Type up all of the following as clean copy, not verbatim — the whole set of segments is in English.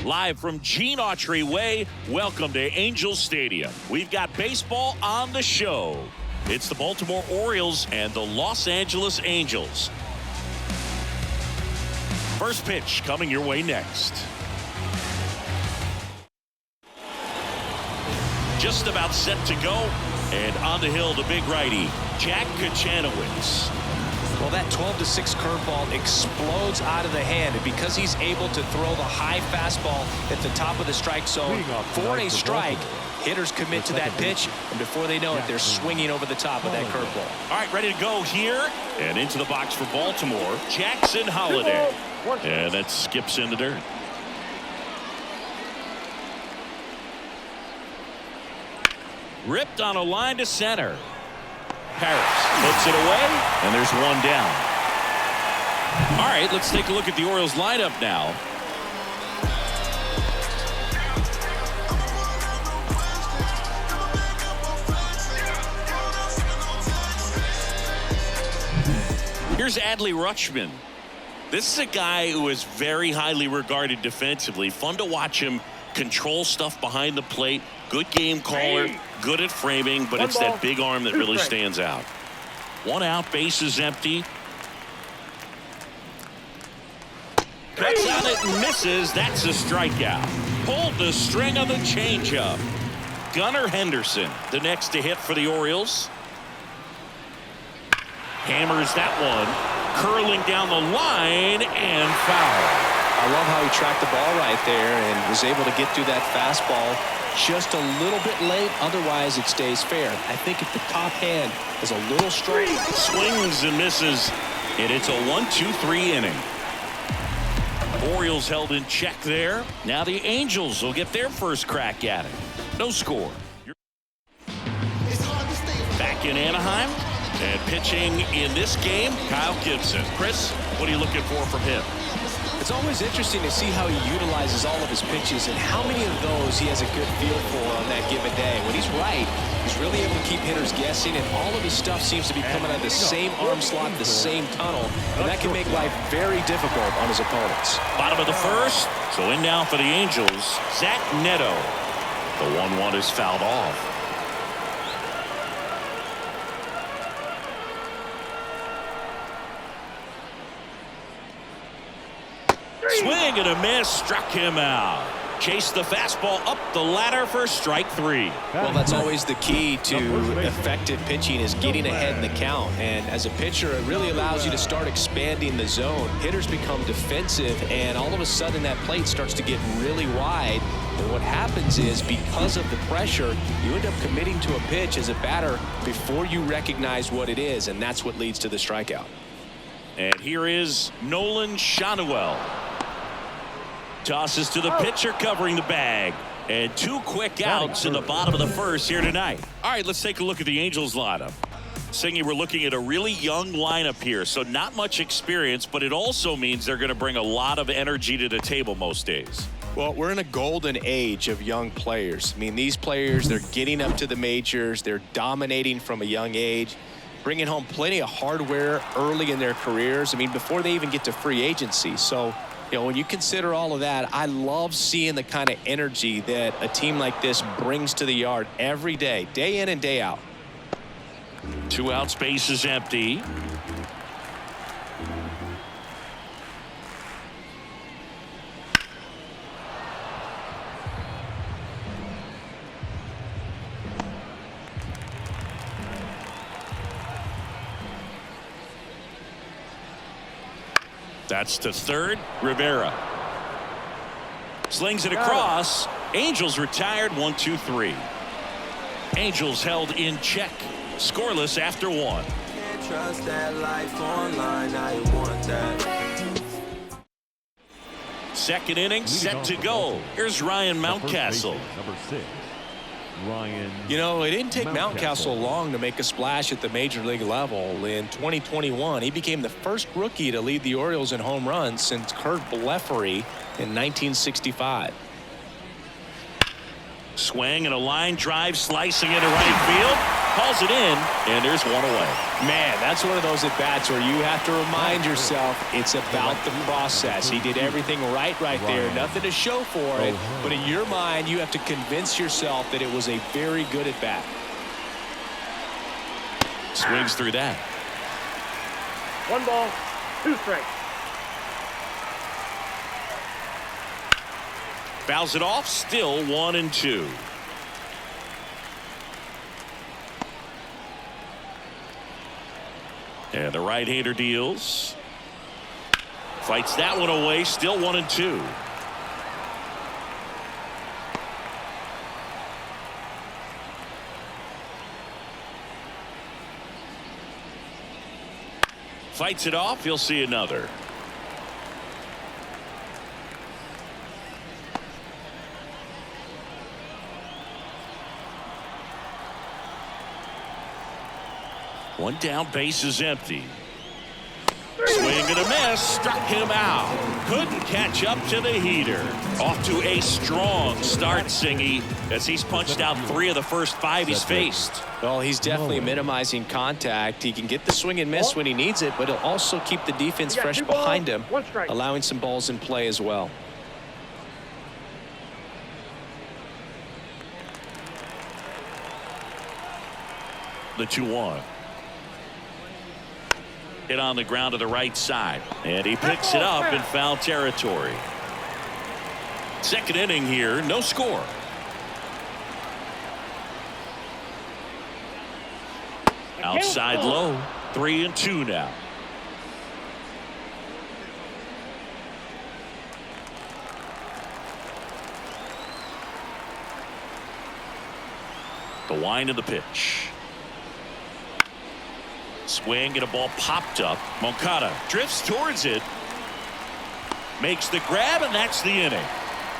Live from Gene Autry Way, welcome to Angels Stadium. We've got baseball on the show. It's the Baltimore Orioles and the Los Angeles Angels. First pitch coming your way next. Just about set to go, and on the hill, the big righty, Jack Kachanowicz. Well, that 12-6 curveball explodes out of the hand, and because he's able to throw the high fastball at the top of the strike zone for a strike, hitters commit to that pitch, and before they know it, they're swinging over the top of that curveball. All right, ready to go here, and into the box for Baltimore, Jackson Holliday. And that skips in the dirt. Ripped on a line to center. Harris puts it away, and there's one down. All right, let's take a look at the Orioles lineup now. Here's Adley Rutschman. This is a guy who is very highly regarded defensively. Fun to watch him control stuff behind the plate. Good game caller, good at framing, but it's that big arm that really stands out. One out, base is empty. Cuts on it and misses. That's a strikeout. Pulled the string on the changeup. Gunnar Henderson, the next to hit for the Orioles. Hammers that one. Curling down the line and foul. I love how he tracked the ball right there and was able to get through that fastball just a little bit late. Otherwise, it stays fair. I think if the top hand is a little straight. Swings and misses, and it's a 1-2-3 inning. Orioles held in check there. Now the Angels will get their first crack at it. No score. Back in Anaheim. And pitching in this game, Kyle Gibson. Chris, what are you looking for from him? It's always interesting to see how he utilizes all of his pitches and how many of those he has a good feel for on that given day. When he's right, he's really able to keep hitters guessing, and all of his stuff seems to be coming out of the same arm slot, the same tunnel, and that can make life very difficult on his opponents. Bottom of the first, so in now for the Angels, Zach Neto. The 1-1 is fouled off. Swing and a miss, struck him out. Chased the fastball up the ladder for strike three. Well, that's always the key to effective pitching, is getting ahead in the count. And as a pitcher, it really allows you to start expanding the zone. Hitters become defensive, and all of a sudden that plate starts to get really wide. And what happens is, because of the pressure, you end up committing to a pitch as a batter before you recognize what it is, and that's what leads to the strikeout. And here is Nolan Schanuel. Tosses to the pitcher covering the bag. And two quick outs in the bottom of the first here tonight. All right, let's take a look at the Angels lineup. Singy, we're looking at a really young lineup here, so not much experience, but it also means they're going to bring a lot of energy to the table most days. Well, we're in a golden age of young players. I mean, these players, they're getting up to the majors. They're dominating from a young age, bringing home plenty of hardware early in their careers. I mean, before they even get to free agency. So, you know, when you consider all of that, I love seeing the kind of energy that a team like this brings to the yard every day in and day out. Two outs, base is empty. That's to third. Rivera slings it across. Angels retired. 1-2-3. Angels held in check, scoreless after one. Trust that life online. I want that. Second inning set to go. Here's Ryan Mountcastle. Number 6. Ryan. You know, it didn't take Mountcastle long to make a splash at the major league level. In 2021, he became the first rookie to lead the Orioles in home runs since Kurt Blefary in 1965. Swing and a line drive slicing into right field. calls it in, and there's one away. Man, that's one of those at-bats where you have to remind yourself it's about the process. He did everything right there. Nothing to show for it. But in your mind, you have to convince yourself that it was a very good at-bat. Swings through that. 1 ball, 2 strikes. Fouls it off, still 1-2. And the right-hander deals. Fights that one away, still 1-2. Fights it off, he'll see another. One down, base is empty. Swing and a miss, struck him out. Couldn't catch up to the heater. Off to a strong start, Singy, as he's punched out 3 of the first 5 he's faced. Well, he's definitely minimizing contact. He can get the swing and miss when he needs it, but he'll also keep the defense fresh behind him, allowing some balls in play as well. The 2-1. Hit on the ground to the right side, and he picks it up in foul territory. Second inning here, no score. Outside low, 3-2 now. The wind of the pitch. Swing and a ball popped up. Moncada drifts towards it. Makes the grab, and that's the inning.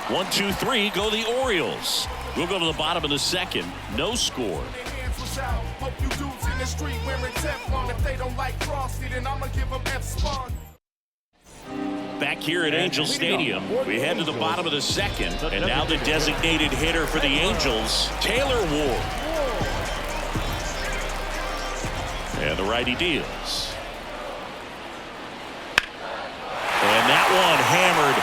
1-2-3 go the Orioles. We'll go to the bottom of the second. No score. Back here at Angel Stadium, we head to the bottom of the second, and now the designated hitter for the Angels, Taylor Ward. And the righty deals. And that one hammered.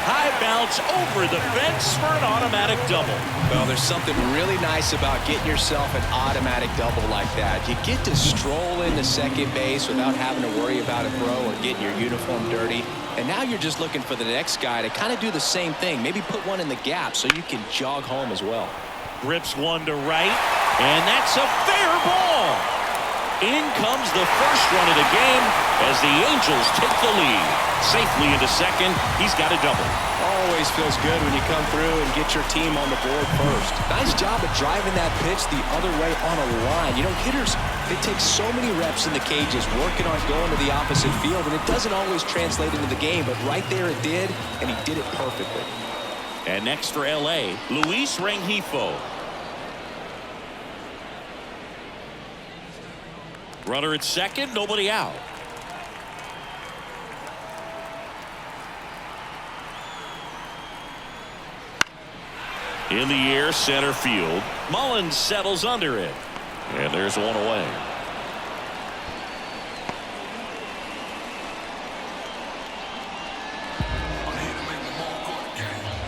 High bounce over the fence for an automatic double. Well, there's something really nice about getting yourself an automatic double like that. You get to stroll into second base without having to worry about a throw or getting your uniform dirty. And now you're just looking for the next guy to kind of do the same thing. Maybe put one in the gap so you can jog home as well. Rips one to right, and that's a fair ball. In comes the first run of the game as the Angels take the lead. Safely into second, he's got a double. Always feels good when you come through and get your team on the board first. Nice job of driving that pitch the other way on a line. You know, hitters, they take so many reps in the cages working on going to the opposite field, and it doesn't always translate into the game, but right there it did, and he did it perfectly. And next for L.A., Luis Rengifo. Runner at second, nobody out. In the air, center field. Mullins settles under it. And there's one away.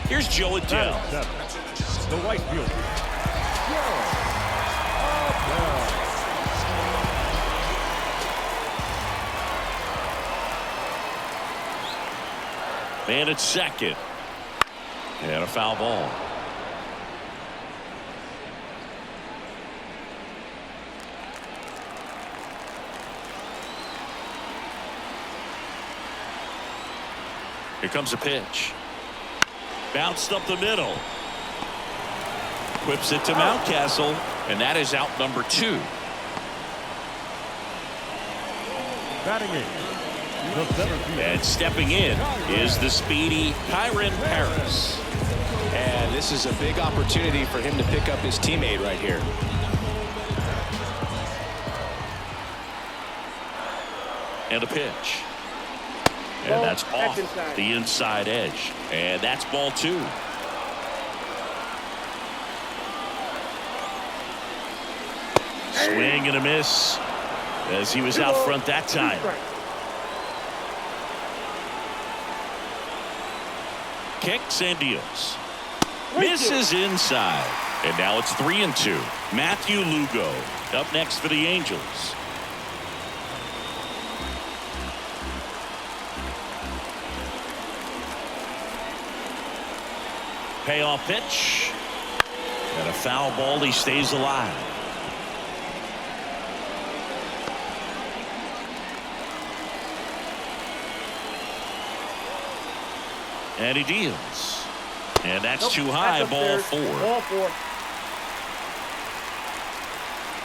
Here's Joe Adele. The right fielder. Man at second. And a foul ball. Here comes a pitch. Bounced up the middle. Whips it to Mountcastle, and that is out number 2. Batting in. And stepping in is the speedy Kyron Paris. And this is a big opportunity for him to pick up his teammate right here. And a pitch. And that's off the inside edge. And that's ball 2. Swing and a miss as he was out front that time. Kicks and deals. Misses inside. And now it's 3-2. Matthew Lugo up next for the Angels. Payoff pitch. And a foul ball. He stays alive. And he deals. And that's too high. Ball 4. Ball 4.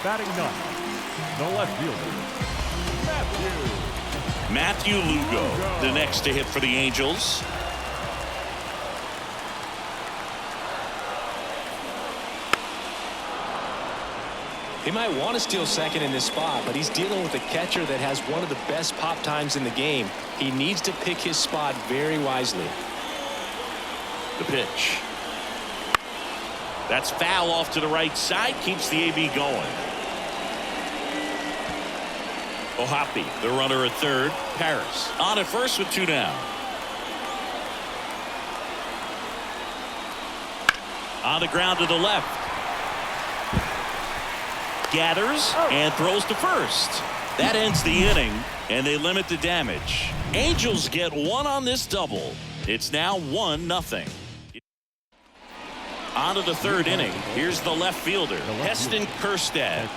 Batting ninth, the left fielder, Matthew Lugo, the next to hit for the Angels. He might want to steal second in this spot, but he's dealing with a catcher that has one of the best pop times in the game. He needs to pick his spot very wisely. The pitch. That's foul off to the right side. Keeps the AB going. Ohapi, the runner at third. Paris on at first with 2 down. On the ground to the left. Gathers and throws to first. That ends the inning, and they limit the damage. Angels get 1 on this double. It's now 1-0. On to the third inning. Here's the left fielder, Heston Kjerstad.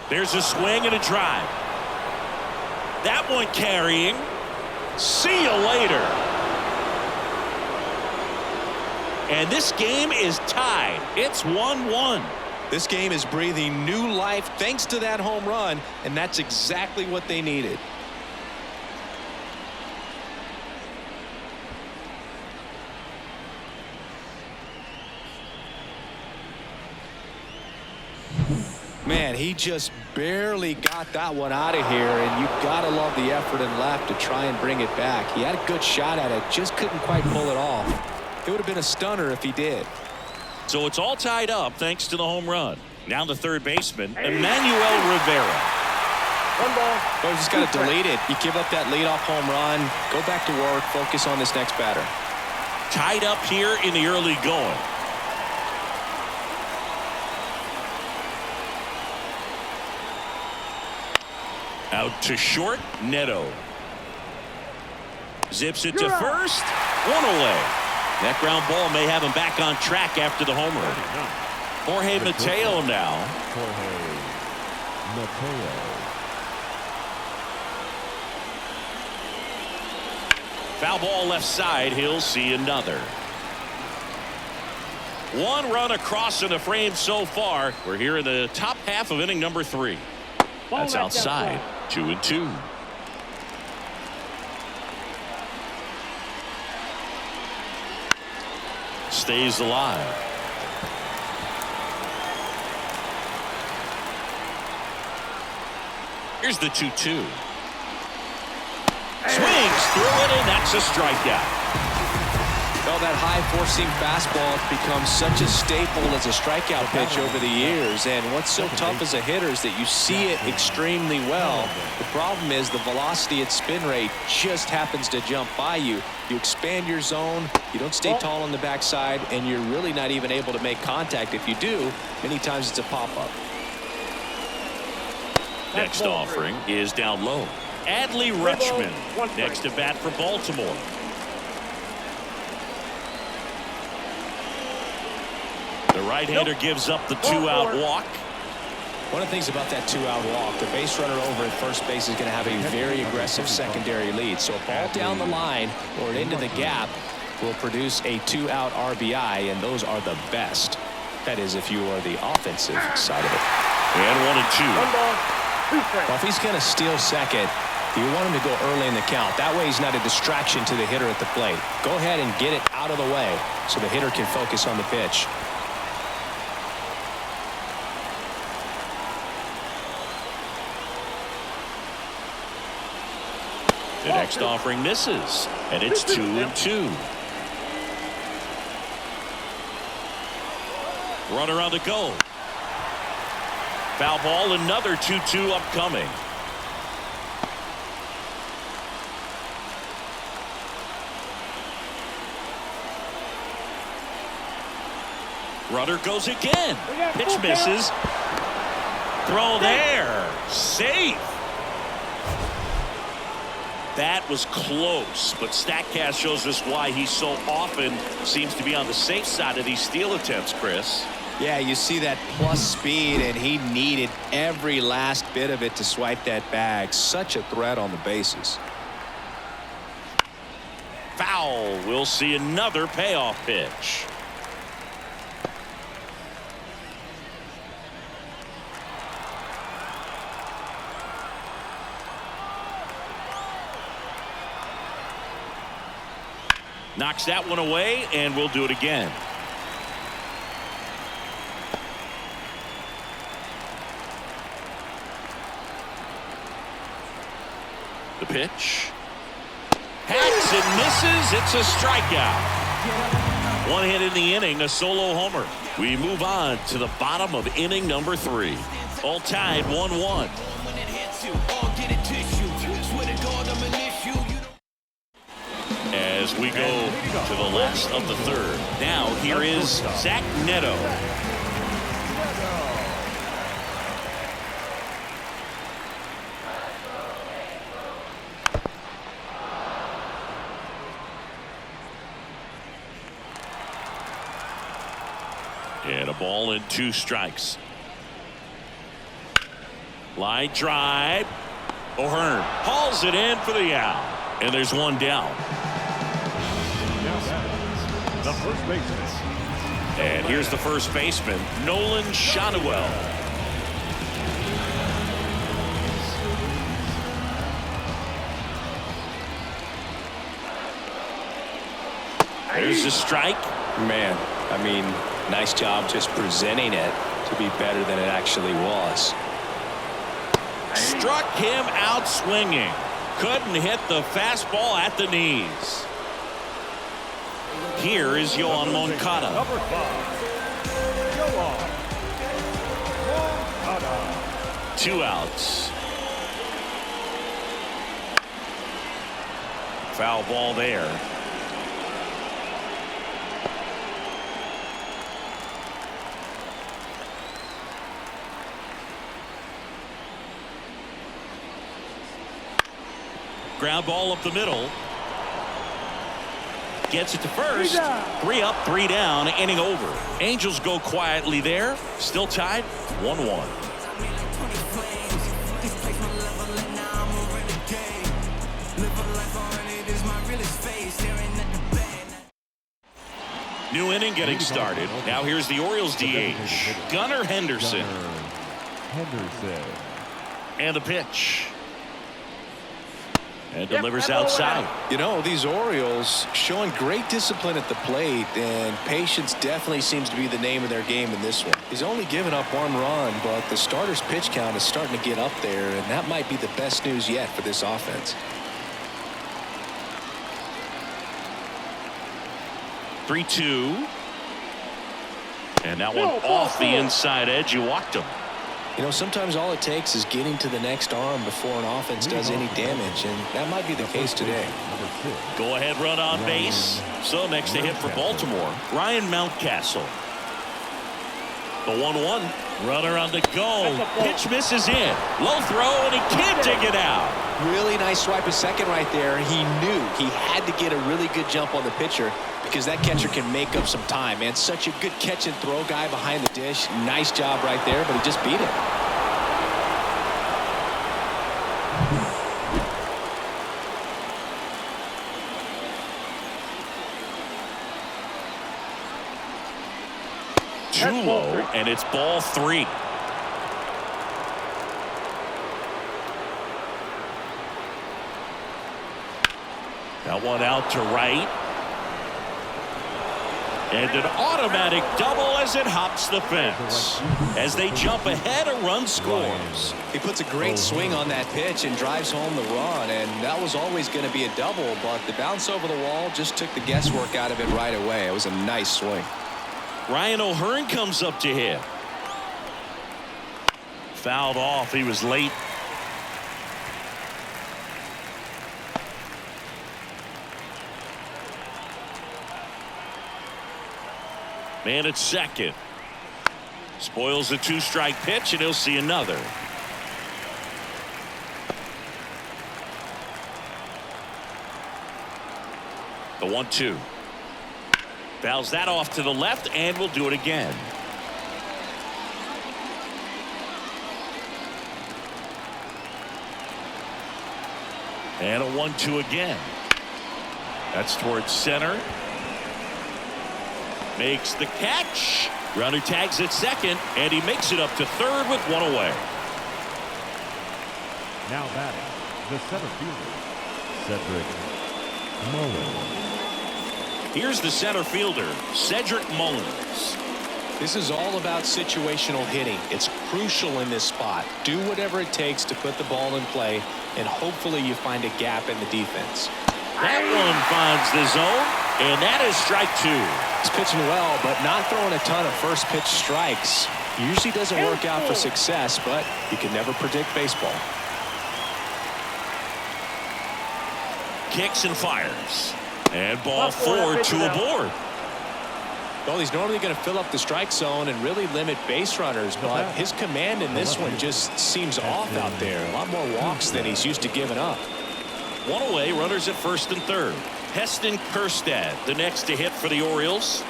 There's a swing and a drive. That one carrying. See you later. And this game is tied. It's 1-1. This game is breathing new life thanks to that home run, and that's exactly what they needed. Man, he just barely got that one out of here, and you gotta love the effort in left to try and bring it back. He had a good shot at it, just couldn't quite pull it off. It would have been a stunner if he did. So it's all tied up thanks to the home run. Now the third baseman, Emmanuel Rivera. 1 ball. Well, you just got to delete it. You give up that leadoff home run, go back to work, focus on this next batter. Tied up here in the early going. Out to short, Neto. Zips it to first. 1 away. That ground ball may have him back on track after the homer. Jorge Mateo now. Foul ball left side. He'll see another. 1 run across in the frame so far. We're here in the top half of inning number 3. That's outside. 2-2. Stays alive. Here's the 2-2. Swings through it, and that's a strikeout. Well, that high four-seam fastball has become such a staple as a strikeout pitch over the years, and what's so tough as a hitter is that you see it extremely well. The problem is the velocity at spin rate just happens to jump by you. You expand your zone, you don't stay tall on the backside, and you're really not even able to make contact. If you do, many times it's a pop-up. Next offering is down low. Adley Rutschman next to bat for Baltimore. The right-hander gives up the 2-out walk. One of the things about that 2-out walk, the base runner over at first base is going to have a very aggressive secondary lead. So a ball down the line or into the gap will produce a 2-out RBI, and those are the best. That is, if you are the offensive side of it. And 1-2. 1 ball, 2 strikes. Well, if he's going to steal second, you want him to go early in the count. That way he's not a distraction to the hitter at the plate. Go ahead and get it out of the way so the hitter can focus on the pitch. The next offering misses, and it's 2-2. Runner on the go. Foul ball, another 2-2 upcoming. Runner goes again. Pitch misses. Throw there. Safe. That was close, but StatCast shows us why he so often seems to be on the safe side of these steal attempts, Chris. Yeah, you see that plus speed, and he needed every last bit of it to swipe that bag. Such a threat on the bases. Foul. We'll see another payoff pitch. Knocks that one away, and we'll do it again. The pitch. Hacks and misses. It's a strikeout. One hit in the inning, a solo homer. We move on to the bottom of inning number 3. All tied 1-1. As we go to the last of the 3rd. Now here is Zach Neto. And a ball and 2 strikes. Line drive. O'Hearn hauls it in for the out. And there's one down. The first baseman. And here's the first baseman, Nolan Shotwell. There's a strike. Man, I mean, nice job just presenting it to be better than it actually was. Struck him out swinging. Couldn't hit the fastball at the knees. Here is Yohan Moncada. Number 5. Yohan Moncada. 2 outs. Foul ball there. Ground ball up the middle. Gets it to first. 3 up, 3 down, inning over. Angels go quietly there. Still tied 1-1. New inning getting started. Now here's the Orioles DH, Gunnar Henderson. Henderson. And the pitch. And delivers outside. You know, these Orioles showing great discipline at the plate, and patience definitely seems to be the name of their game in this one. He's only given up 1 run, but the starter's pitch count is starting to get up there, and that might be the best news yet for this offense. 3-2. And that one off the inside edge. You walked him. You know, sometimes all it takes is getting to the next arm before an offense does any damage, and that might be the case today. Go ahead run on base. So next to hit for Baltimore, Ryan Mountcastle. The 1-1. Runner on the go. Pitch misses in. Low throw, and he can't dig it out. Really nice swipe of second right there. He knew he had to get a really good jump on the pitcher because that catcher can make up some time, man. Such a good catch and throw guy behind the dish. Nice job right there, but he just beat it. Too low, and it's ball 3. That one out to right. And an automatic double as it hops the fence. As they jump ahead, a run scores. He puts a great swing on that pitch and drives home the run, and that was always going to be a double, but the bounce over the wall just took the guesswork out of it right away. It was a nice swing. Ryan O'Hearn comes up to hit. Fouled off. He was late. Man at second. Spoils the 2-strike pitch, and he'll see another. The 1-2. Fouls that off to the left, and will do it again. And a 1-2 again. That's towards center. Makes the catch. Runner tags at second, and he makes it up to third with one away. Now batting, the center fielder, Cedric Mullins. Here's the center fielder, Cedric Mullins. This is all about situational hitting. It's crucial in this spot. Do whatever it takes to put the ball in play, and hopefully you find a gap in the defense. That one finds the zone, and that is strike 2. He's pitching well, but not throwing a ton of first pitch strikes. Usually doesn't work out for success, but you can never predict baseball. Kicks and fires. And ball 4, 2 aboard. Well, he's normally going to fill up the strike zone and really limit base runners, but his command in this one just seems off out there. A lot more walks than he's used to giving up. One away, runners at first and third. Heston Kjerstad, the next to hit for the Orioles.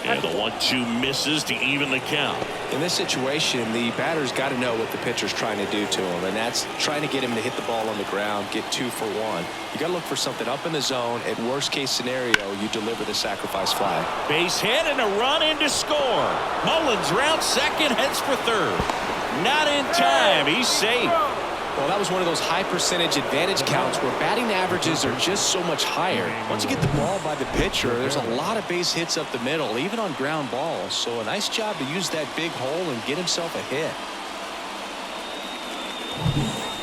And the 1-2 misses to even the count. In this situation, the batter's got to know what the pitcher's trying to do to him, and that's trying to get him to hit the ball on the ground, get 2 for 1. You got to look for something up in the zone. At worst case scenario, you deliver the sacrifice fly. Base hit and a run in to score. Mullins rounds second, heads for third. Not in time. He's safe. Well, that was one of those high percentage advantage counts where batting averages are just so much higher. Once you get the ball by the pitcher, there's a lot of base hits up the middle, even on ground balls. So a nice job to use that big hole and get himself a hit.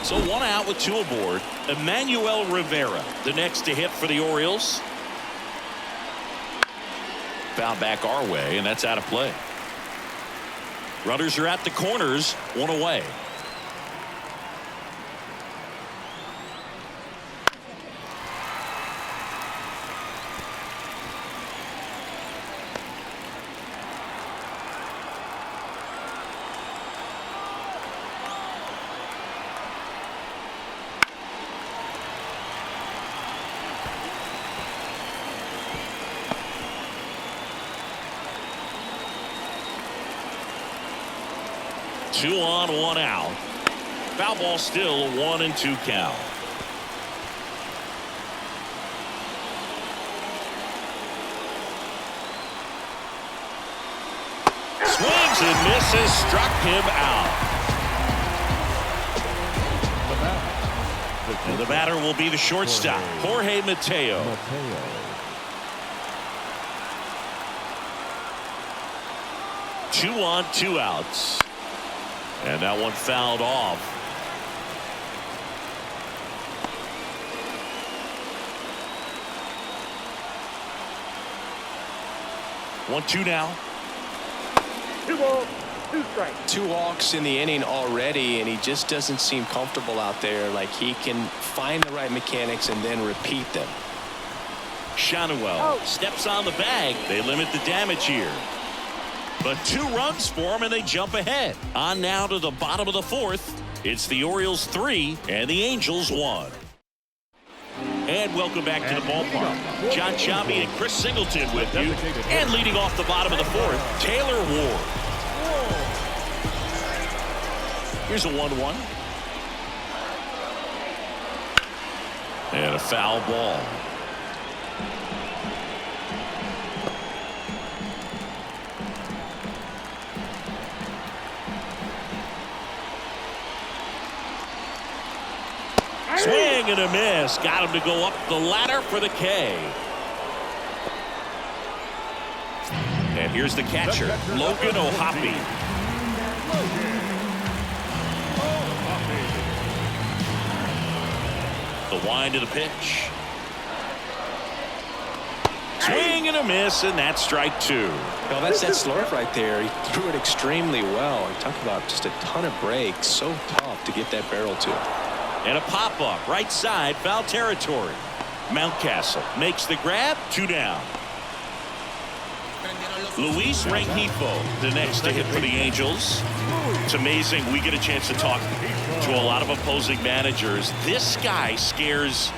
So 1 out with 2 aboard. Emmanuel Rivera, the next to hit for the Orioles. Foul back our way, and that's out of play. Runners are at the corners, 1 away. Two on, 1 out. Foul ball still, 1-2 count. Swings and misses, struck him out. And the batter will be the shortstop, Jorge Mateo. 2 on, 2 outs. And that one fouled off. One, 2 now. 2 balls, 2 strikes. 2 walks in the inning already, and he just doesn't seem comfortable out there. Like he can find the right mechanics and then repeat them. Shanuel steps on the bag. They limit the damage here. But 2 runs for him, and they jump ahead. On now to the bottom of the 4th. It's the Orioles 3 and the Angels 1. And welcome back to the ballpark. John Chambi and Chris Singleton with you. And leading off the bottom of the 4th, Taylor Ward. Here's a 1-1. And a foul ball. Swing and a miss. Got him to go up the ladder for the K. And here's the catcher, Logan O'Hoppe. The wind of the pitch. Swing and and a miss, and that's strike two. Well, that's that slurve right there. He threw it extremely well. He talked about just a ton of breaks. So tough to get that barrel to. And a pop-up right side, foul territory. Mountcastle makes the grab, 2 down. Luis Rengifo, the next to hit for the Angels. It's amazing. We get a chance to talk to a lot of opposing managers. This guy scares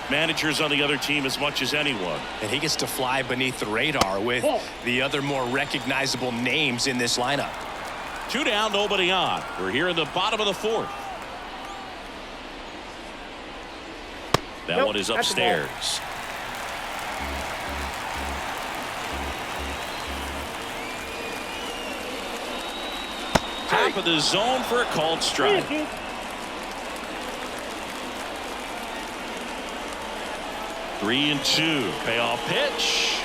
managers on the other team as much as anyone. And he gets to fly beneath the radar with the other more recognizable names in this lineup. 2 down, nobody on. We're here in the bottom of the 4th. That one is upstairs. Top of the zone for a called strike. 3-2. Payoff pitch.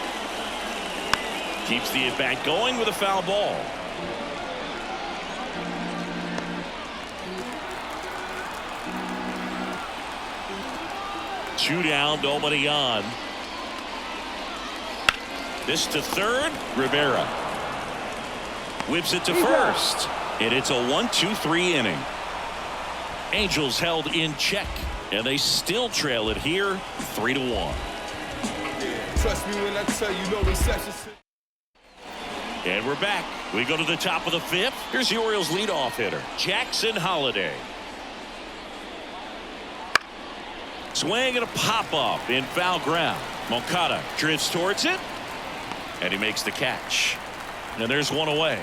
Keeps the at-bat going with a foul ball. Two down, nobody on. This to third. Rivera whips it to first. And it's a 1-2-3 inning. Angels held in check, and they still trail it here 3-1. Trust me when I tell you no recession. And we're back. We go to the top of the 5th. Here's the Orioles leadoff hitter, Jackson Holliday. Swing and a pop-up in foul ground. Moncada drifts towards it, and he makes the catch. And there's one away.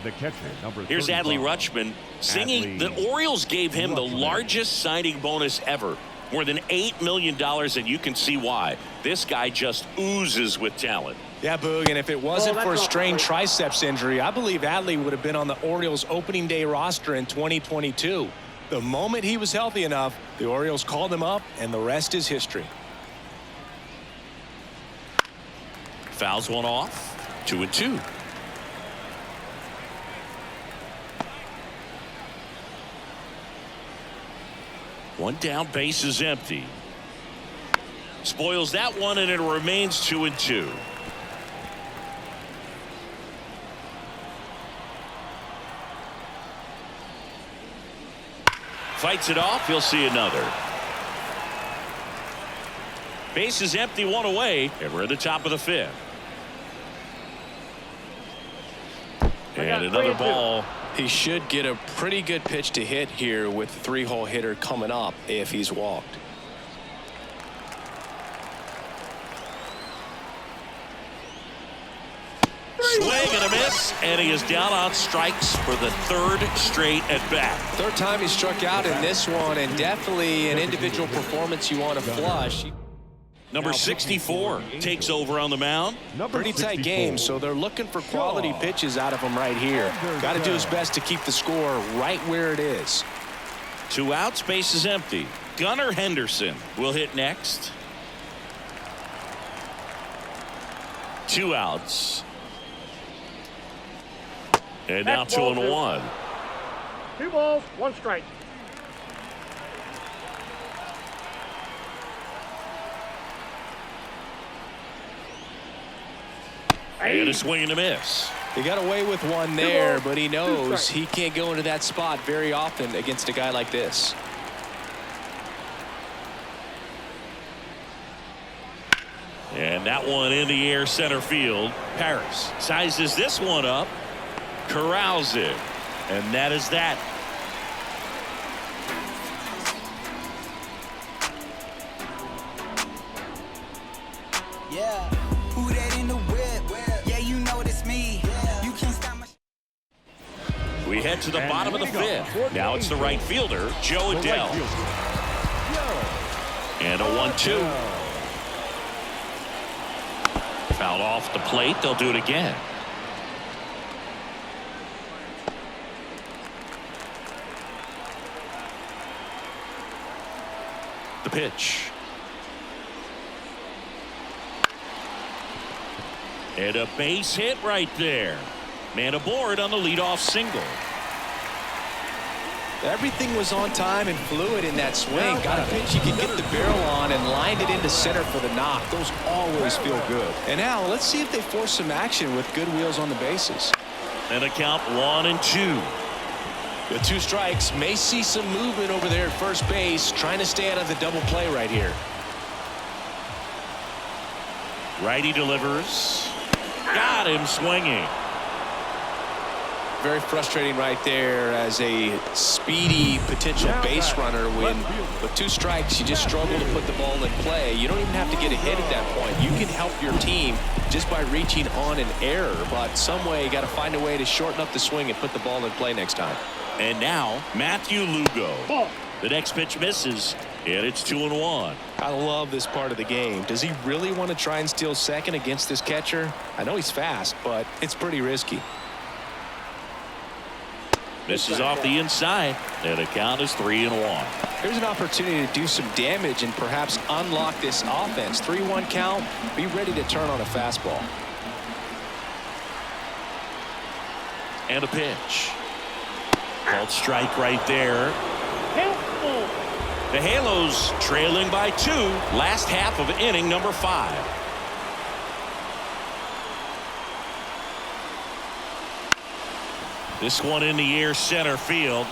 The catcher, number Here's Adley 35. Rutschman singing. Adley The Orioles gave him the Rutschman. largest signing bonus ever, more than $8 million, and you can see why. This guy just oozes with talent. Yeah, Boog, and if it wasn't for a strained triceps injury, I believe Adley would have been on the Orioles opening day roster in 2022. The moment he was healthy enough, the Orioles called him up, and the rest is history. Fouls one off. 2-2. One down, base is empty. Spoils that one, and it remains 2-2. Fights it off. He'll see another. Base is empty, one away, and we're at the top of the 5th. And another ball. He should get a pretty good pitch to hit here with the three-hole hitter coming up if he's walked. Swing and a miss, and he is down on strikes for the 3rd straight at bat. Third time he struck out in this one, and definitely an individual performance you want to flush. Number 64 takes over on the mound. Pretty tight game, so they're looking for quality pitches out of him right here. Got to do his best to keep the score right where it is. 2 outs, base is empty. Gunnar Henderson will hit next. 2 outs. And now 2-1. 2 balls, 1 strike. And a swing and a miss. He got away with one there, but he knows he can't go into that spot very often against a guy like this. And that one in the air, center field. Paris sizes this one up, corrals it, and that is that. Yeah, who that in the whip? Yeah, you know it's me. You can't stop my. We head to the bottom of the 5th. Now it's the right fielder, Joe Adele. And a 1-2. Fouled off the plate. They'll do it again. The pitch. And a base hit right there. Man aboard on the leadoff single. Everything was on time and fluid in that swing. Got a pitch you could get the barrel on and lined it into center for the knock. Those always feel good. And now let's see if they force some action with good wheels on the bases. And a count 1-2. With 2 strikes, may see some movement over there at first base, trying to stay out of the double play right here. Righty delivers. Got him swinging. Very frustrating right there as a speedy potential base runner when with 2 strikes you just struggle to put the ball in play. You don't even have to get a hit at that point. You can help your team just by reaching on an error, but some way you got to find a way to shorten up the swing and put the ball in play next time. And now Matthew Lugo. The next pitch misses, and it's 2-1. I love this part of the game. Does he really want to try and steal second against this catcher? I know he's fast, but it's pretty risky. Misses off the inside, and the count is 3-1. Here's an opportunity to do some damage and perhaps unlock this offense. 3-1 count. Be ready to turn on a fastball. And a pitch. Called strike right there. The Halos trailing by 2. Last half of inning number 5. This one in the air, center field.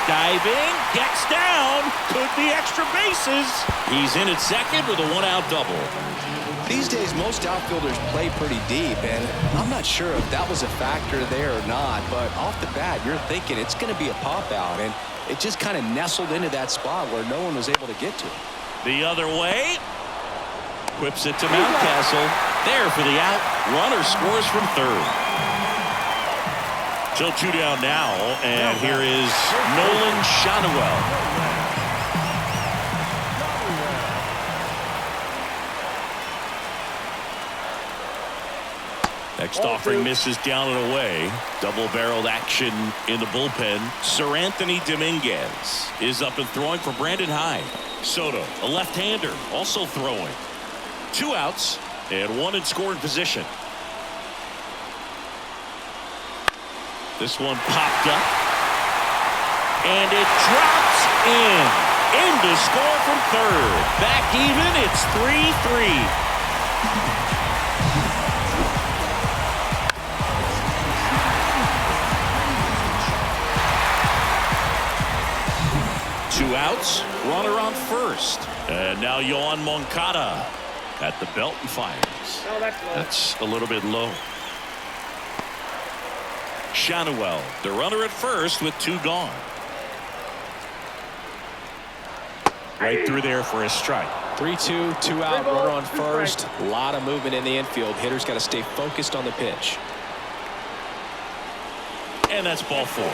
Diving, gets down, could be extra bases. He's in at second with a 1-out double. These days, most outfielders play pretty deep, and I'm not sure if that was a factor there or not, but off the bat, you're thinking it's going to be a pop-out, and it just kind of nestled into that spot where no one was able to get to it. The other way. Whips it to Mountcastle. There for the out. Runner scores from third. Still 2 down now, and here is Nolan Schanuel. Next offering misses down and away. Double-barreled action in the bullpen. Sir Anthony Dominguez is up and throwing for Brandon Hyde. Soto, a left-hander, also throwing. 2 outs and 1 in scoring position. This one popped up. And it drops in to score from third. Back even, it's 3-3. Two outs, runner on first. And now Yohan Moncada at the belt and fires. No, that's low. That's a little bit low. Schanuel, the runner at first with 2 gone. Right through there for a strike. 3-2, 2 out, runner on first. A lot of movement in the infield. Hitter's got to stay focused on the pitch. And that's ball 4.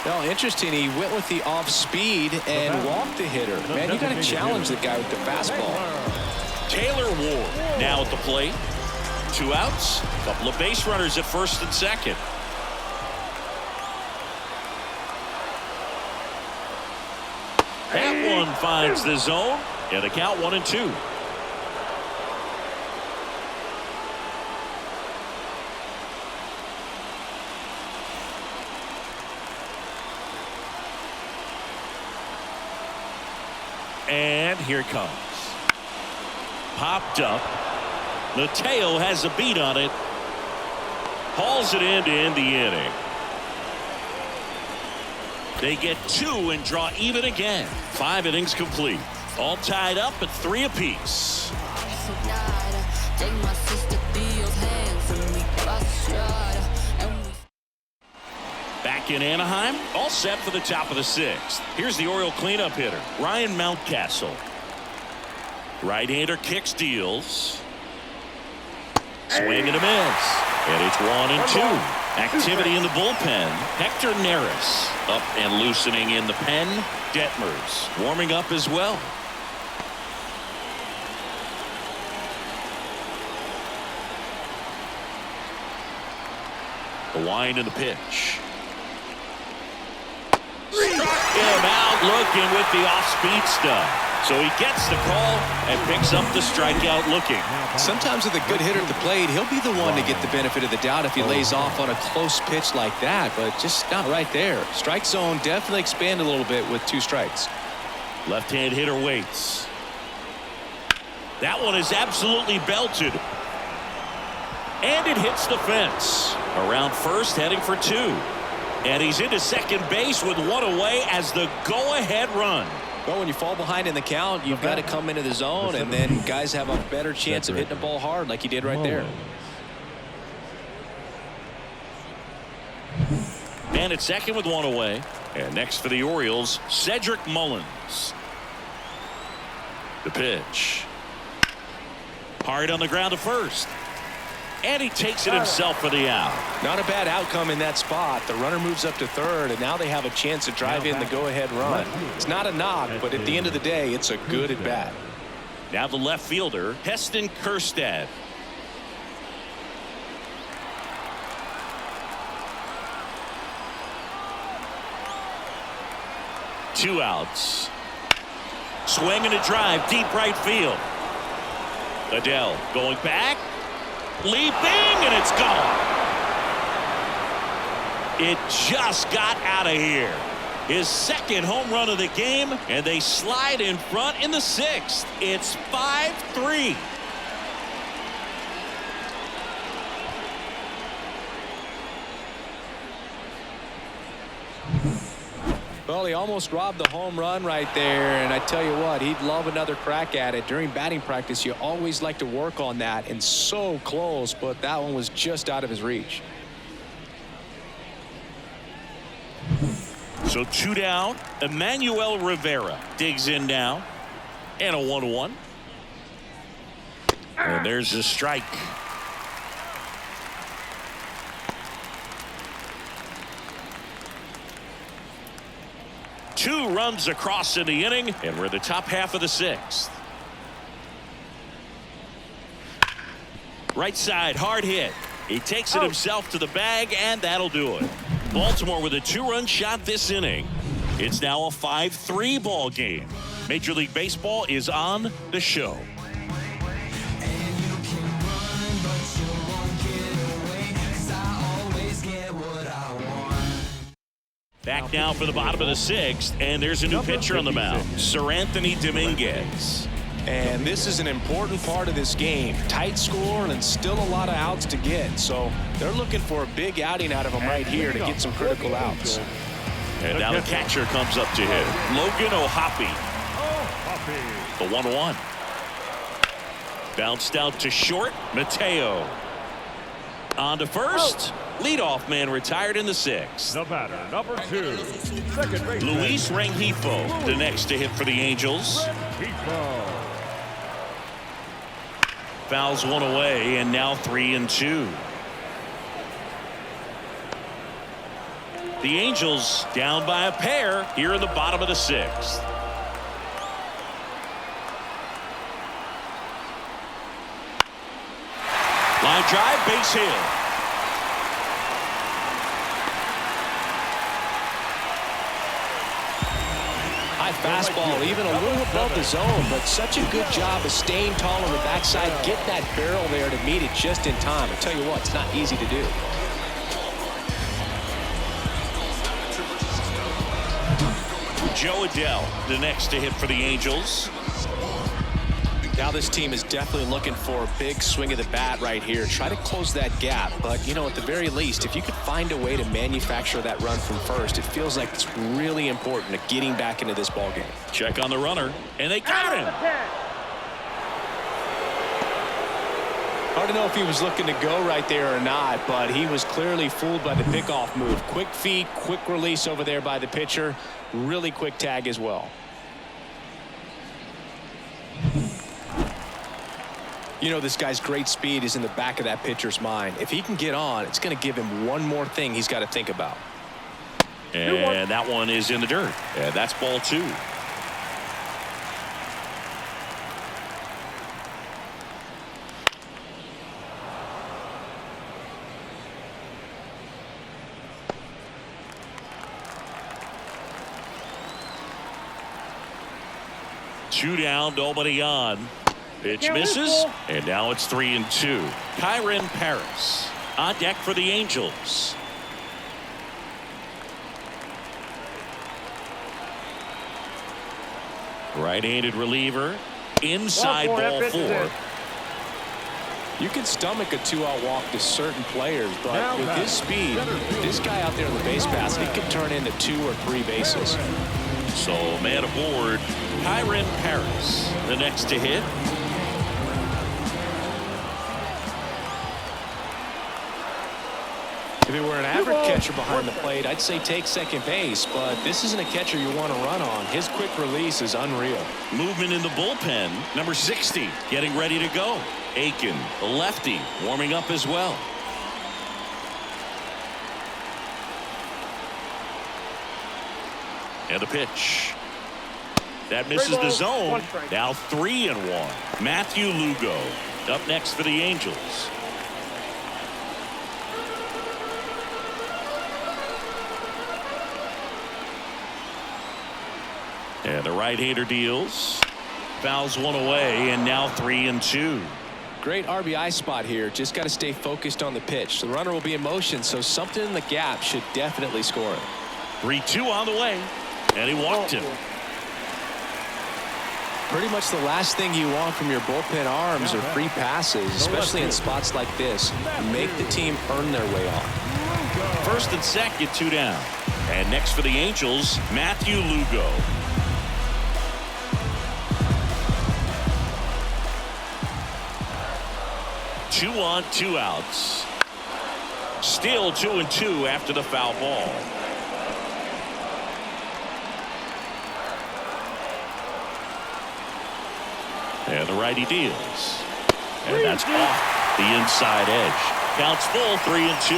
Well, interesting. He went with the off speed and walked the hitter. Man, you got to challenge the guy with the fastball. Taylor Ward now at the plate. 2 outs, a couple of base runners at first and second. That one finds the zone, and a count 1-2. And here it comes. Popped up. Mateo has a beat on it. Hauls it in to end the inning. They get 2 and draw even again. 5 innings complete. All tied up at 3 apiece. Back in Anaheim, all set for the top of the 6th. Here's the Oriole cleanup hitter, Ryan Mountcastle. Right-hander kicks, deals. Swing and a miss. And it's 1-2. Activity in the bullpen. Hector Neris up and loosening in the pen. Detmers warming up as well. The wind and the pitch. Struck him out looking with the off-speed stuff. So he gets the call and picks up the strikeout looking. Sometimes with a good hitter at the plate, he'll be the one to get the benefit of the doubt if he lays off on a close pitch like that, but just not right there. Strike zone definitely expanded a little bit with 2 strikes. Left-hand hitter waits. That one is absolutely belted. And it hits the fence. Around first, heading for 2. And he's into second base with 1 away as the go-ahead run. Well, when you fall behind in the count, you've got to come into the zone, and then guys have a better chance of hitting the ball hard like he did right there. And at second with 1 away. And next for the Orioles, Cedric Mullins. The pitch. Hard on the ground to first. And he takes it himself for the out. Not a bad outcome in that spot. The runner moves up to third, and now they have a chance to drive in the go-ahead run. It's not a knock, but at the end of the day, it's a good at-bat. Now the left fielder, Heston Kjerstad. Two outs. Swing and a drive, deep right field. Adele going back. Leaping, and it's gone. It just got out of here. His second home run of the game, and they slide in front in the 6th. It's 5-3. Well, he almost robbed the home run right there, and I tell you what, he'd love another crack at it. During batting practice, you always like to work on that, and so close, but that one was just out of his reach. So 2 down. Emmanuel Rivera digs in now, and a 1-1. And there's a strike. Two runs across in the inning, and we're the top half of the 6th. Right side, hard hit. He takes it himself to the bag, and that'll do it. Baltimore with a 2-run shot this inning. It's now a 5-3 ball game. Major League Baseball is on the show. Back now for the bottom of the 6th, and there's a new pitcher on the mound, Sir Anthony Dominguez. And this is an important part of this game. Tight score and still a lot of outs to get. So they're looking for a big outing out of him right here to get some critical outs. And now the catcher comes up to hit. Logan O'Hoppe. The 1-1. Bounced out to short. Mateo. On to first. Leadoff man retired in the 6th. The batter, number 2, second baseman Luis Rengifo, the next to hit for the Angels. Fouls one away, and now 3-2. The Angels down by a pair here in the bottom of the 6th. Line drive, base hit. High fastball, even a little above the zone, but such a good job of staying tall on the backside, get that barrel there to meet it just in time. I tell you what, it's not easy to do. Joe Adele, the next to hit for the Angels. Now this team is definitely looking for a big swing of the bat right here. Try to close that gap, but you know, at the very least, if you could find a way to manufacture that run from first, it feels like it's really important to getting back into this ball game. Check on the runner, and they got him. Hard to know if he was looking to go right there or not, but he was clearly fooled by the pickoff move. Quick feet, quick release over there by the pitcher. Really quick tag as well. You know, this guy's great speed is in the back of that pitcher's mind. If he can get on, it's going to give him one more thing he's got to think about. And that one is in the dirt. And that's ball 2. 2 down, nobody on. Pitch Can't lose, misses, Cole. and now it's 3-2. Kyron Paris on deck for the Angels. Right-handed reliever, inside ball 4. You can stomach a 2-out walk to certain players, but Now with his speed, this guy out there on the base pass, he can turn into 2 or 3 bases. So man aboard, Kyron Paris, the next to hit. If it were an average catcher behind the plate, I'd say take second base, but this isn't a catcher you want to run on. His quick release is unreal. Movement in the bullpen. Number 60 getting ready to go. Aiken, the lefty, warming up as well. And the pitch. That misses the zone. Now 3-1. Matthew Lugo up next for the Angels. And the right-hander deals. Fouls one away, and now 3-2. Great RBI spot here. Just got to stay focused on the pitch. The runner will be in motion, so something in the gap should definitely score it. 3-2 on the way, and he walked him. Pretty much the last thing you want from your bullpen arms are free passes, especially in spots like this. Make the team earn their way off. First and second, 2 down. And next for the Angels, Matthew Lugo. Two on, 2 outs. Still 2-2 after the foul ball. And the righty deals. And that's off the inside edge. Counts full, 3-2.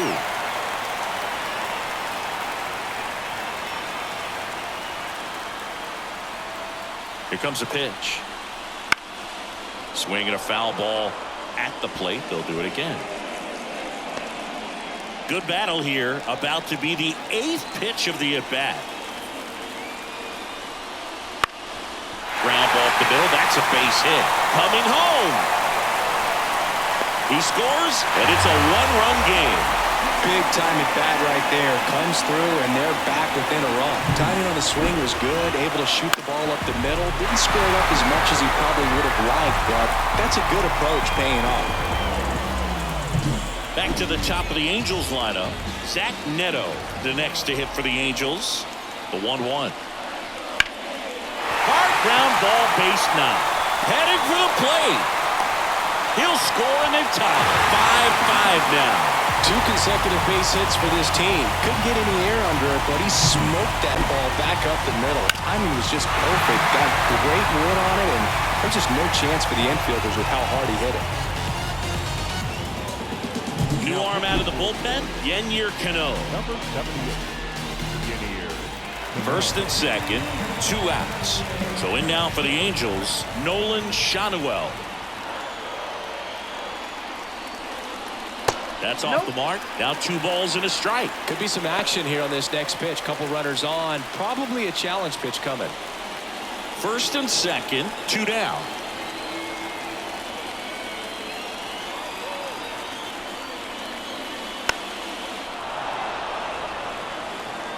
Here comes a pitch. Swinging a foul ball at the plate. They'll do it again. Good battle here. About to be the 8th pitch of the at-bat. Ground ball to the middle. That's a base hit. Coming home. He scores, and it's a 1-run game. Big time at bat right there. Comes through, and they're back within a run. Timing on the swing was good. Able to shoot the ball up the middle. Didn't square it up as much as he probably would have liked, but that's a good approach paying off. Back to the top of the Angels lineup. Zach Neto, the next to hit for the Angels. The 1-1. Hard ground ball, base 9. Heading for the plate. He'll score and then tie. 5-5 now. 2 consecutive base hits for this team. Couldn't get any air under it, but he smoked that ball back up the middle. Timing was just perfect. Got great wood on it, and there's just no chance for the infielders with how hard he hit it. New arm out of the bullpen, Yennier Cano. Number 78. Yennier. First and second, 2 outs. So in now for the Angels, Nolan Shanuel. That's off the mark. Now 2 balls and a strike. Could be some action here on this next pitch. Couple runners on. Probably a challenge pitch coming. First and second, 2 down.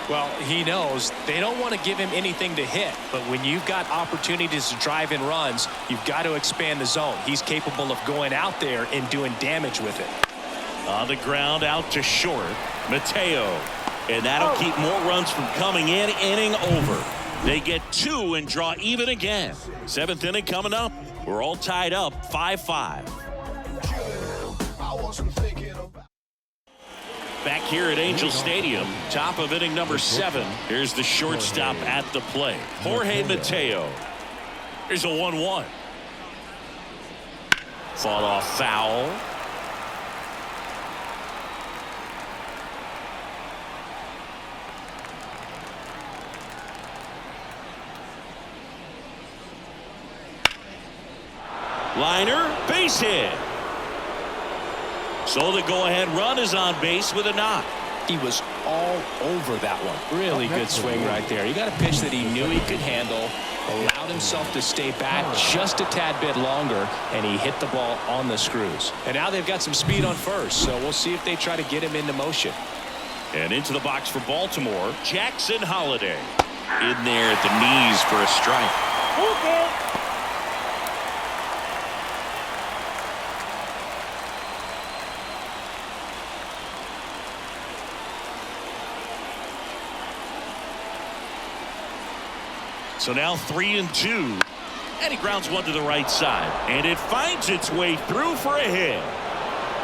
Well, he knows they don't want to give him anything to hit, but when you've got opportunities to drive in runs, you've got to expand the zone. He's capable of going out there and doing damage with it. On the ground, out to short, Mateo. And that'll keep more runs from coming in. Inning over. They get 2 and draw even again. 7th inning coming up. We're all tied up, 5-5. Back here at Angel Stadium, top of inning number 7. Here's the shortstop at the plate, Jorge Mateo. Here's a 1-1. Fought off foul. Liner, base hit. So the go-ahead run is on base with a knock. He was all over that one. Really good swing right there. He got a pitch that he knew he could handle, allowed himself to stay back just a tad bit longer, and he hit the ball on the screws. And now they've got some speed on first, so we'll see if they try to get him into motion. And into the box for Baltimore, Jackson Holliday. In there at the knees for a strike. So now 3-2. And he grounds one to the right side. And it finds its way through for a hit.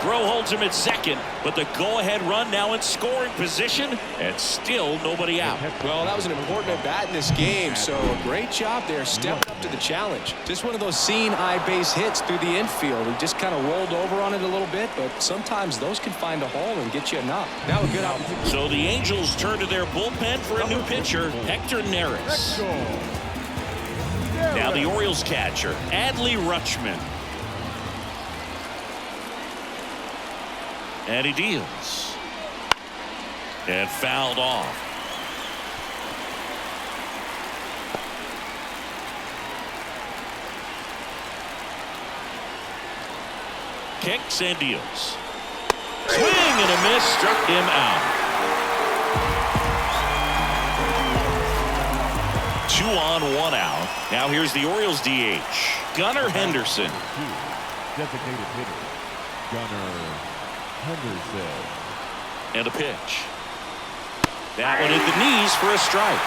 Throw holds him at second, but the go-ahead run now in scoring position, and still nobody out. Well, that was an important at-bat in this game, so great job there stepping up to the challenge. Just one of those seeing-eye base hits through the infield. He just kind of rolled over on it a little bit, but sometimes those can find a hole and get you a knock. Now a good opportunity. So the Angels turn to their bullpen for a new pitcher, Hector Neris. Now the Orioles catcher, Adley Rutschman. And he deals. And fouled off. Kicks and deals. Swing and a miss, struck him out. 2 on, 1 out. Now here's the Orioles DH, Gunnar Henderson. Designated hitter, Gunnar Henderson. And a pitch. That one at the knees for a strike.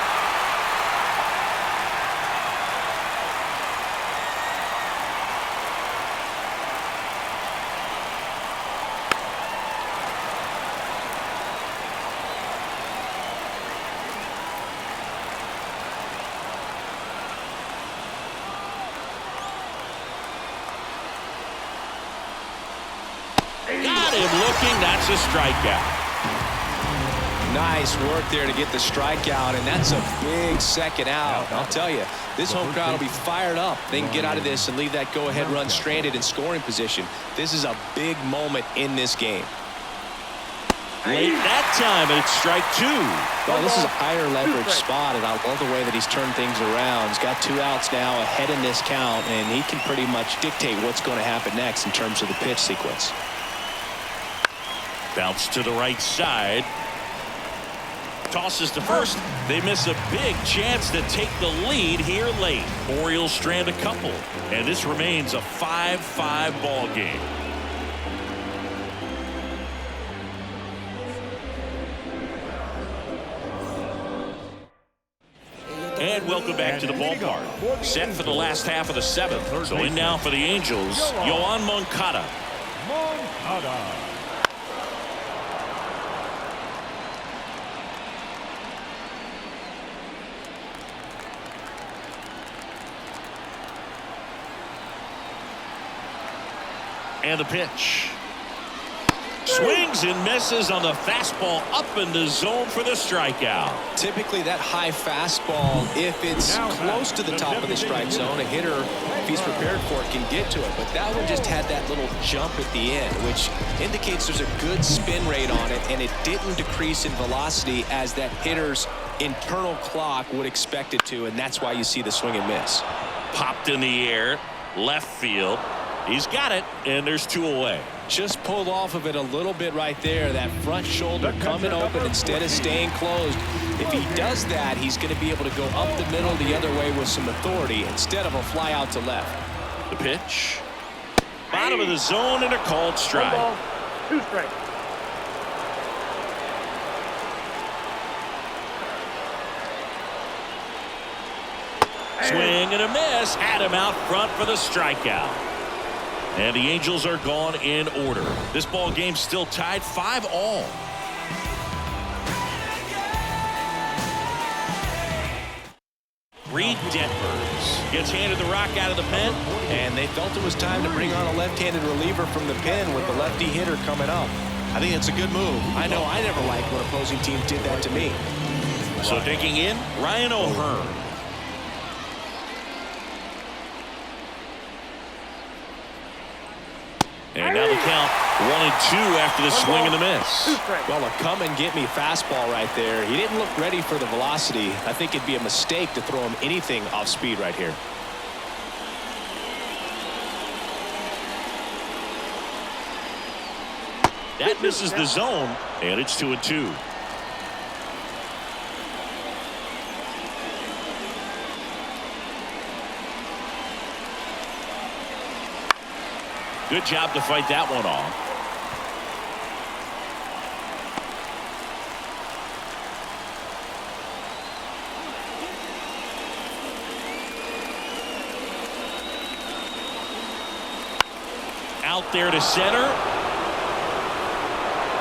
Got him looking. That's a strikeout. Nice work there to get the strikeout, and that's a big second out. I'll tell you, this home crowd will be fired up. They can get out of this and leave that go-ahead run stranded in scoring position. This is a big moment in this game. Late that time, and it's strike 2. Well, this is a higher leverage spot, and I love the way that he's turned things around. He's got 2 outs now ahead in this count, and he can pretty much dictate what's going to happen next in terms of the pitch sequence. Bounce to the right side. Tosses to first. They miss a big chance to take the lead here late. Orioles strand a couple, and this remains a 5-5 ball game. And welcome back to the ballpark. Set for the last half of the 7th. So in now for the Angels, Yoan Moncada. Moncada. And the pitch. Swings and misses on the fastball up in the zone for the strikeout. Typically that high fastball, if it's close to the top of the strike zone, a hitter, if he's prepared for it, can get to it. But that one just had that little jump at the end, which indicates there's a good spin rate on it, and it didn't decrease in velocity as that hitter's internal clock would expect it to, and that's why you see the swing and miss. Popped in the air, left field. He's got it, and there's 2 away. Just pulled off of it a little bit right there. That front shoulder coming open instead of staying closed. If he does that, he's going to be able to go up the middle the other way with some authority instead of a fly out to left. The pitch. Bottom of the zone and a called strike. 1 ball, 2 strikes. Swing and a miss. Had him out front for the strikeout. And the Angels are gone in order. This ball game's still tied 5-all. Reed Detmers gets handed the rock out of the pen. And they felt it was time to bring on a left-handed reliever from the pen with the lefty hitter coming up. I think it's a good move. I know I never liked when opposing teams did that to me. So digging in, Ryan O'Hearn. And now the count 1-2 after the swing and the miss. Well, a come-and-get-me fastball right there. He didn't look ready for the velocity. I think it'd be a mistake to throw him anything off speed right here. That misses the zone, and it's 2-2. Good job to fight that one off. Out there to center.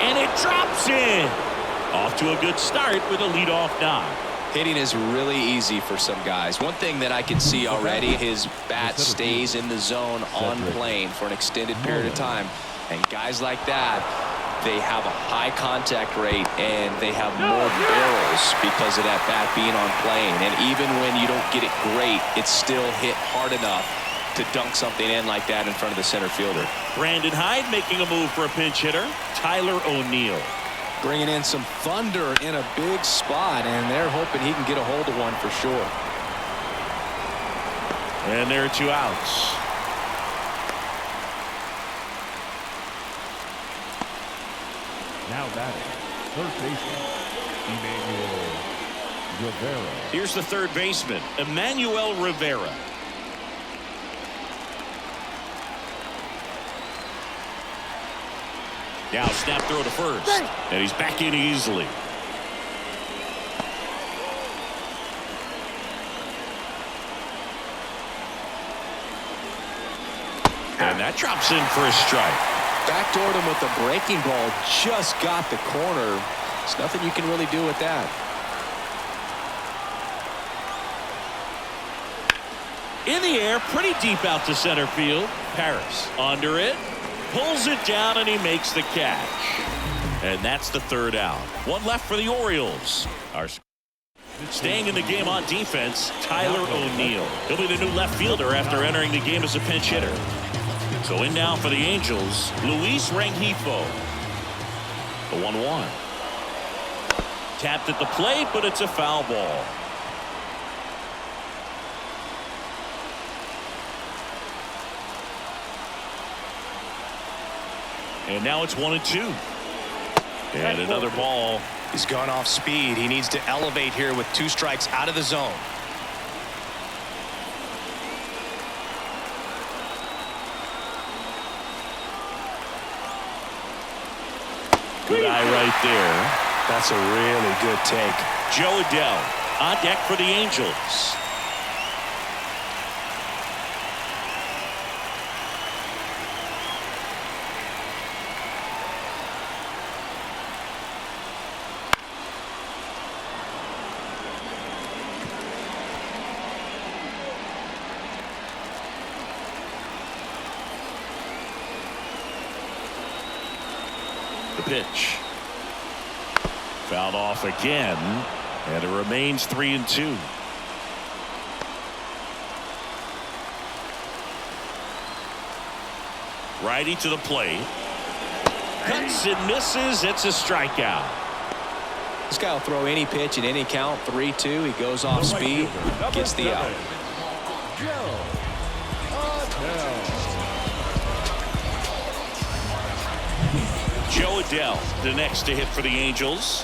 And it drops in. Off to a good start with a leadoff knock. Hitting is really easy for some guys. One thing that I can see already, his bat stays in the zone on plane for an extended period of time. And guys like that, they have a high contact rate and they have more barrels because of that bat being on plane. And even when you don't get it great, it's still hit hard enough to dunk something in like that in front of the center fielder. Brandon Hyde making a move for a pinch hitter. Tyler O'Neill. Bringing in some thunder in a big spot, and they're hoping he can get a hold of one for sure. And there are 2 outs. Now batting, third baseman, Emmanuel Rivera. Here's the third baseman, Emmanuel Rivera. Now snap throw to first. And he's back in easily. And that drops in for a strike. Backdoored him with the breaking ball. Just got the corner. There's nothing you can really do with that. In the air, pretty deep out to center field. Paris under it. Pulls it down and he makes the catch. And that's the third out. One left for the Orioles. Staying in the game on defense, Tyler O'Neill. He'll be the new left fielder after entering the game as a pinch hitter. So in now for the Angels, Luis Rengifo. The 1-1. Tapped at the plate, but it's a foul ball. And now it's 1-2. And another ball. He's gone off speed. He needs to elevate here with 2 strikes out of the zone. Good eye right there. That's a really good take. Joe Adell on deck for the Angels. The pitch. Fouled off again, and it remains 3-2. Righty to the plate. Cuts and misses. It's a strikeout. This guy will throw any pitch in any count. 3-2. He goes off speed, gets the out. Joe Adell, the next to hit for the Angels.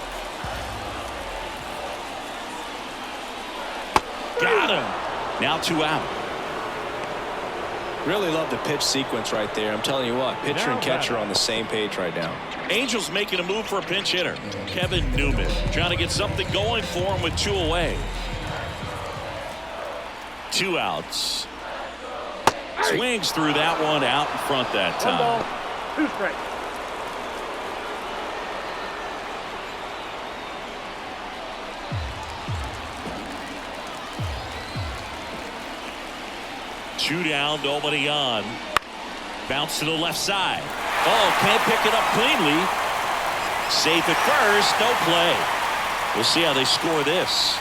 Got him. Now 2 out. Really love the pitch sequence right there. I'm telling you what, pitcher and catcher on the same page right now. Angels making a move for a pinch hitter. Kevin Newman trying to get something going for him with 2 away. 2 outs. Swings through that one out in front that time. 1 ball, 2 strikes. Two down, nobody on. Bounce to the left side. Oh, can't pick it up cleanly. Safe at first, no play. We'll see how they score this.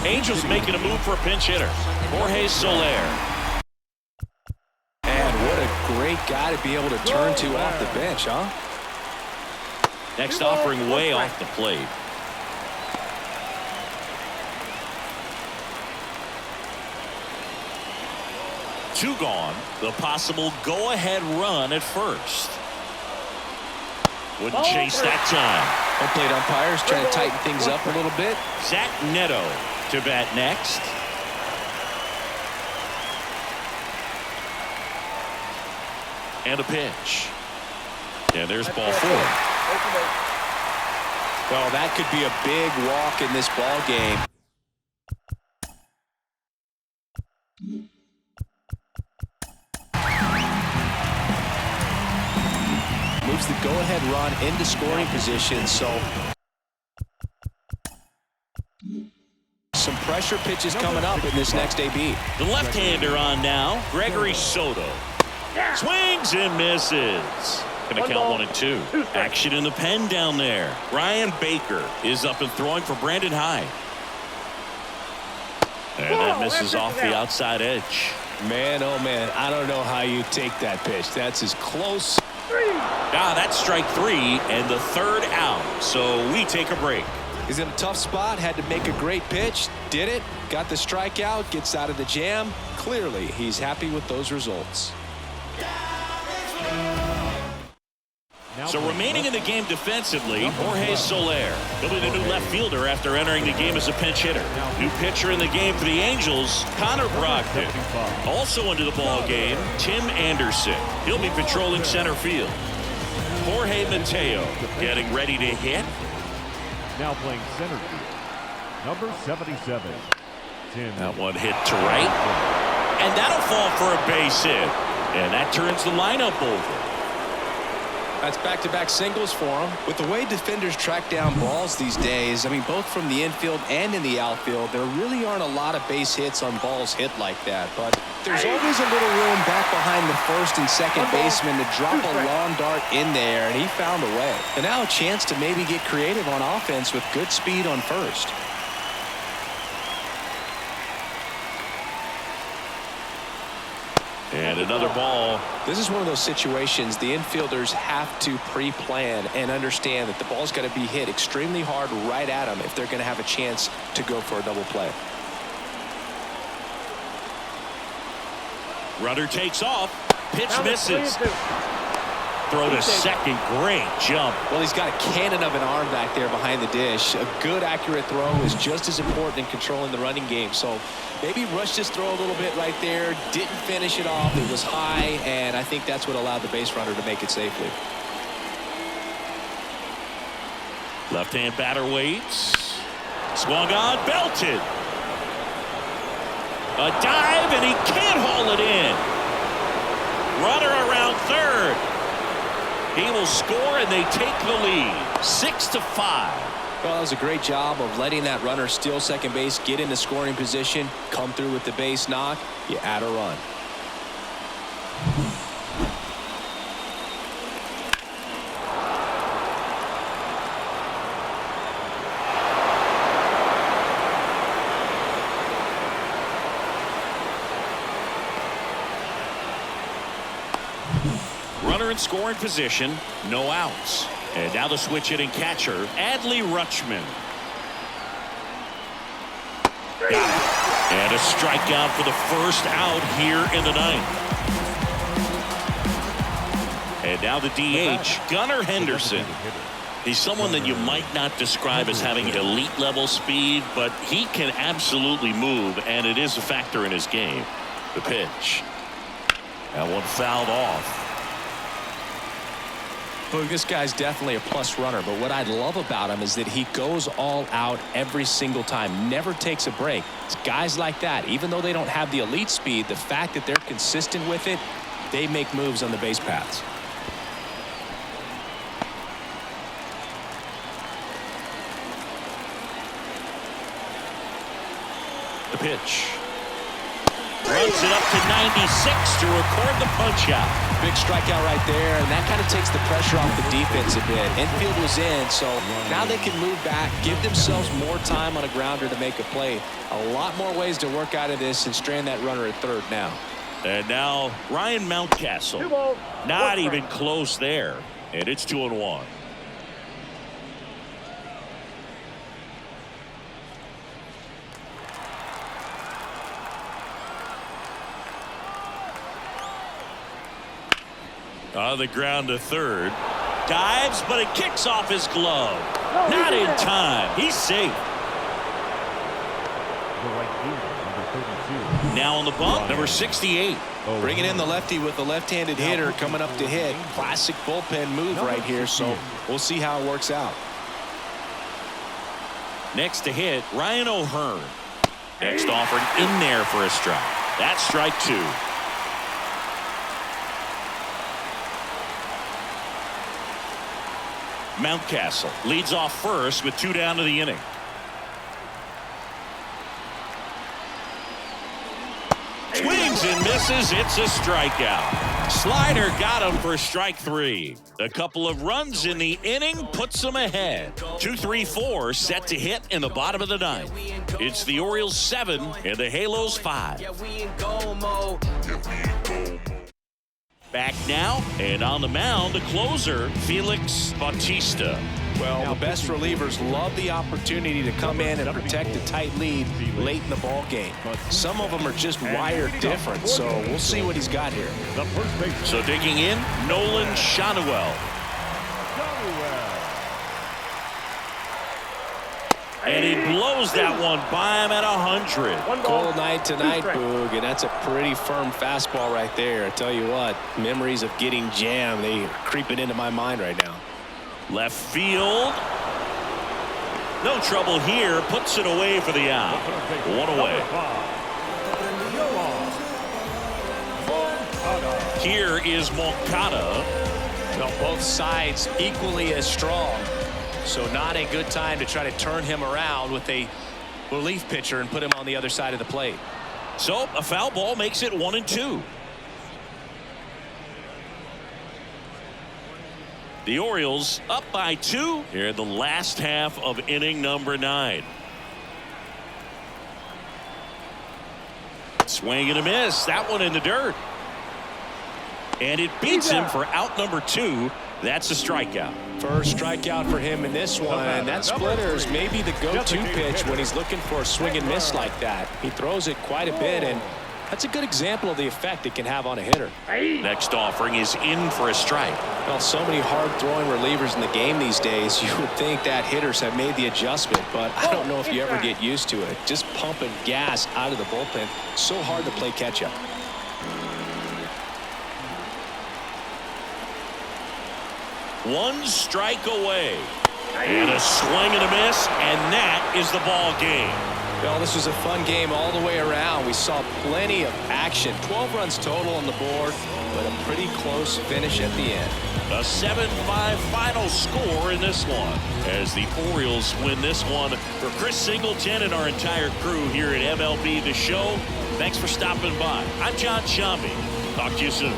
Angels making a move for a pinch hitter. Jorge Soler. And what a great great guy to be able to turn to off the bench, huh? Next offering way off the plate. Two gone. The possible go-ahead run at first. Wouldn't chase that time. Home plate umpires trying to tighten things up a little bit. Zach Neto to bat next. And a pitch. And there's ball four. Well, that could be a big walk in this ball game. Moves the go-ahead run into scoring position, so some pressure pitches coming up in this next AB. The left-hander on now, Gregory Soto. Swings and misses. Gonna count 1-2. Action in the pen down there. Ryan Baker is up and throwing for Brandon Hyde. And that misses off the outside edge. Man, oh man, I don't know how you take that pitch. That's as close. That's strike three and the third out. So we take a break. He's in a tough spot, had to make a great pitch, did it, got the strikeout, gets out of the jam. Clearly, he's happy with those results. So remaining in the game defensively, Jorge Soler. He'll be the new left fielder after entering the game as a pinch hitter. New pitcher in the game for the Angels, Connor Brogdon. Also into the ball game, Tim Anderson. He'll be patrolling center field. Jorge Mateo getting ready to hit. Now playing center field, number 77, Tim. That one hit to right. And that'll fall for a base hit. And that turns the lineup over. That's back-to-back singles for him. With the way defenders track down balls these days, I mean, both from the infield and in the outfield, there really aren't a lot of base hits on balls hit like that. But there's always a little room back behind the first and second baseman to drop a long dart in there, and he found a way. And now a chance to maybe get creative on offense with good speed on first. And another ball. This is one of those situations the infielders have to pre-plan and understand that the ball's got to be hit extremely hard right at them if they're going to have a chance to go for a double play. Runner takes off. Pitch misses. Throw to second. Great jump. Well, he's got a cannon of an arm back there behind the dish. A good, accurate throw is just as important in controlling the running game. So maybe rushed his throw a little bit right there. Didn't finish it off. It was high, and I think that's what allowed the base runner to make it safely. Left-hand batter waits. Swung on, belted. A dive, and he can't haul it in. Runner around third. He will score, and they take the lead, 6-5. Well, that was a great job of letting that runner steal second base, get into scoring position, come through with the base knock. You add a run. Runner in scoring position, no outs. And now the switch hitting catcher, Adley Rutschman. Got it. And a strikeout for the first out here in the ninth. And now the DH, Gunnar Henderson. He's someone that you might not describe as having elite level speed, but he can absolutely move, and it is a factor in his game. The pitch. That one fouled off. Look, this guy's definitely a plus runner, but what I love about him is that he goes all out every single time, never takes a break. It's guys like that, even though they don't have the elite speed, the fact that they're consistent with it, they make moves on the base paths. The pitch. Runs it up to 96 to record the punch out. Big strikeout right there, and that kind of takes the pressure off the defense a bit. Infield was in, so now they can move back, give themselves more time on a grounder to make a play. A lot more ways to work out of this and strand that runner at third now. And now Ryan Mountcastle. 2 balls. Not 1 even strike. close there. And it's 2-1. On the ground to third. Dives, but it kicks off his glove. Not in time. He's safe. The right fielder, number 32. Now on the bump, number 68. Bringing in the lefty with the left-handed hitter coming up to hit. Classic bullpen move right here, so we'll see how it works out. Next to hit, Ryan O'Hearn. Next offering in there for a strike. That's strike 2. Mountcastle leads off first with 2 down to the inning. Swings and misses. It's a strikeout. Slider got him for strike 3. A couple of runs in the inning puts them ahead. 2-3-4 set to hit in the bottom of the 9th. It's the Orioles 7 and the Halos 5. Back now and on the mound, the closer, Felix Bautista. Well, the best relievers love the opportunity to come in and protect a tight lead late in the ball game. Some of them are just wired different, so we'll see what he's got here. The first baseman. So digging in, Nolan Shanuel. And he blows that one by him at 100. 1 ball. Cold night 2 tonight, strikes. Boog, and that's a pretty firm fastball right there. I tell you what, memories of getting jammed, they are creeping into my mind right now. Left field. No trouble here. Puts it away for the out. 1 away. Here is Moncada. Well, both sides equally as strong, so not a good time to try to turn him around with a relief pitcher and put him on the other side of the plate. So a foul ball makes it 1-2. The Orioles up by 2 here in the last half of inning number 9. Swing and a miss. That one in the dirt. And it beats him for out number 2. That's a strikeout. First strikeout for him in this one. That splitter is maybe the go-to pitch when he's looking for a swing and miss like that. He throws it quite a bit, and that's a good example of the effect it can have on a hitter. Next offering is in for a strike. Well, so many hard-throwing relievers in the game these days, you would think that hitters have made the adjustment, but I don't know if you ever get used to it. Just pumping gas out of the bullpen, so hard to play catch-up. One strike away. And a swing and a miss, and that is the ball game. Well, this was a fun game all the way around. We saw plenty of action. 12 runs total on the board, but a pretty close finish at the end. A 7-5 final score in this one as the Orioles win this one. For Chris Singleton and our entire crew here at MLB The Show, thanks for stopping by. I'm John Shambi. Talk to you soon.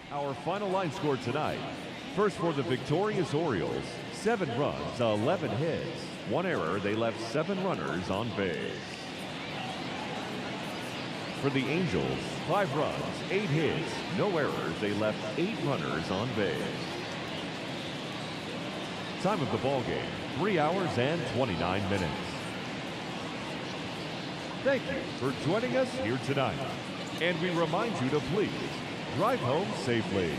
Our final line score tonight. First for the victorious Orioles, 7 runs, 11 hits, 1 error. They left 7 runners on base. For the Angels, 5 runs, 8 hits, no errors. They left 8 runners on base. Time of the ball game, 3 hours and 29 minutes. Thank you for joining us here tonight. And we remind you to please drive home safely.